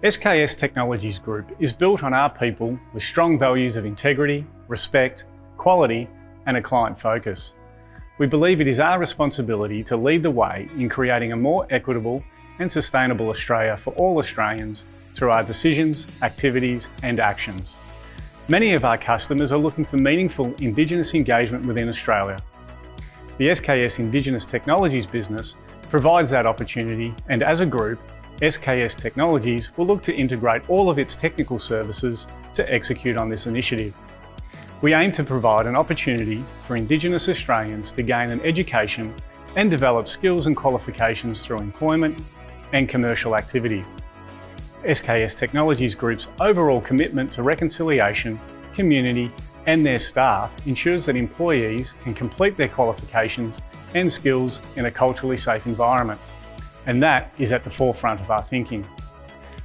SKS Technologies Group is built on our people with strong values of integrity, respect, quality and a client focus. We believe it is our responsibility to lead the way in creating a more equitable and sustainable Australia for all Australians through our decisions, activities and actions. Many of our customers are looking for meaningful Indigenous engagement within Australia. The SKS Indigenous Technologies business provides that opportunity, and as a group, SKS Technologies will look to integrate all of its technical services to execute on this initiative. We aim to provide an opportunity for Indigenous Australians to gain an education and develop skills and qualifications through employment and commercial activity. SKS Technologies Group's overall commitment to reconciliation, community and their staff ensures that employees can complete their qualifications and skills in a culturally safe environment. And that is at the forefront of our thinking.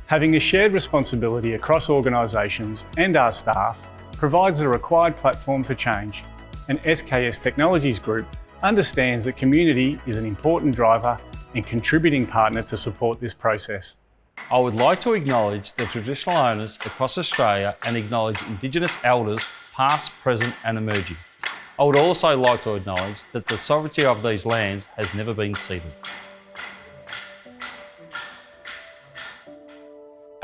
Having a shared responsibility across organisations and our staff provides the required platform for change, and SKS Technologies Group understands that community is an important driver and contributing partner to support this process. I would like to acknowledge the traditional owners across Australia and acknowledge Indigenous elders past, present and emerging. I would also like to acknowledge that the sovereignty of these lands has never been ceded.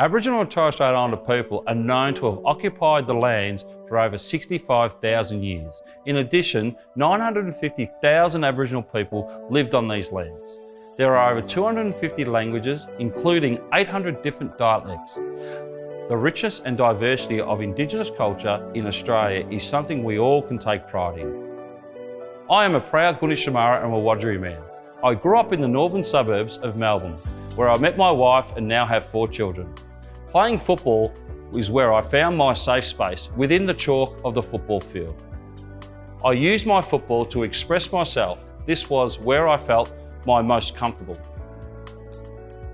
Aboriginal and Torres Strait Islander people are known to have occupied the lands for over 65,000 years. In addition, 950,000 Aboriginal people lived on these lands. There are over 250 languages, including 800 different dialects. The richness and diversity of Indigenous culture in Australia is something we all can take pride in. I am a proud Gunditjmara and Wiradjuri man. I grew up in the northern suburbs of Melbourne, where I met my wife and now have 4 children. Playing football is where I found my safe space within the chalk of the football field. I used my football to express myself. This was where I felt my most comfortable.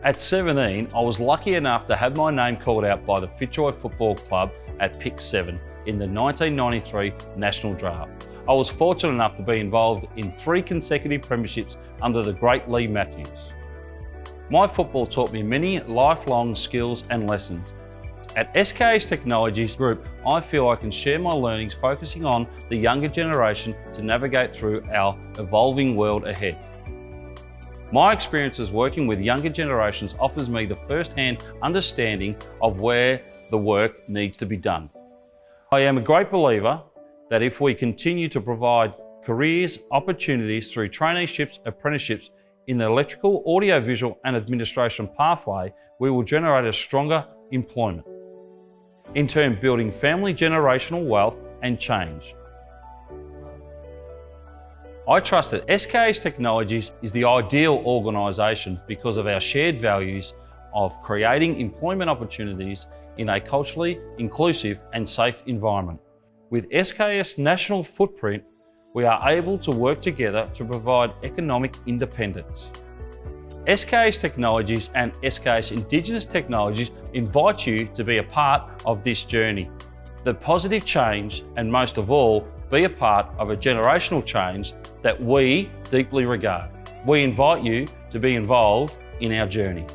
At 17, I was lucky enough to have my name called out by the Fitzroy Football Club at Pick 7 in the 1993 National Draft. I was fortunate enough to be involved in 3 consecutive premierships under the great Lee Matthews. My football taught me many lifelong skills and lessons. At SKS Technologies Group, I feel I can share my learnings focusing on the younger generation to navigate through our evolving world ahead. My experiences working with younger generations offers me the first-hand understanding of where the work needs to be done. I am a great believer that if we continue to provide careers opportunities through traineeships, apprenticeships, in the electrical, audiovisual and administration pathway, we will generate a stronger employment, in turn building family generational wealth and change. I trust that SKS Technologies is the ideal organisation because of our shared values of creating employment opportunities in a culturally inclusive and safe environment. With SKS national footprint, we are able to work together to provide economic independence. SKS Technologies and SKS Indigenous Technologies invite you to be a part of this journey, the positive change, and most of all, be a part of a generational change that we deeply regard. We invite you to be involved in our journey.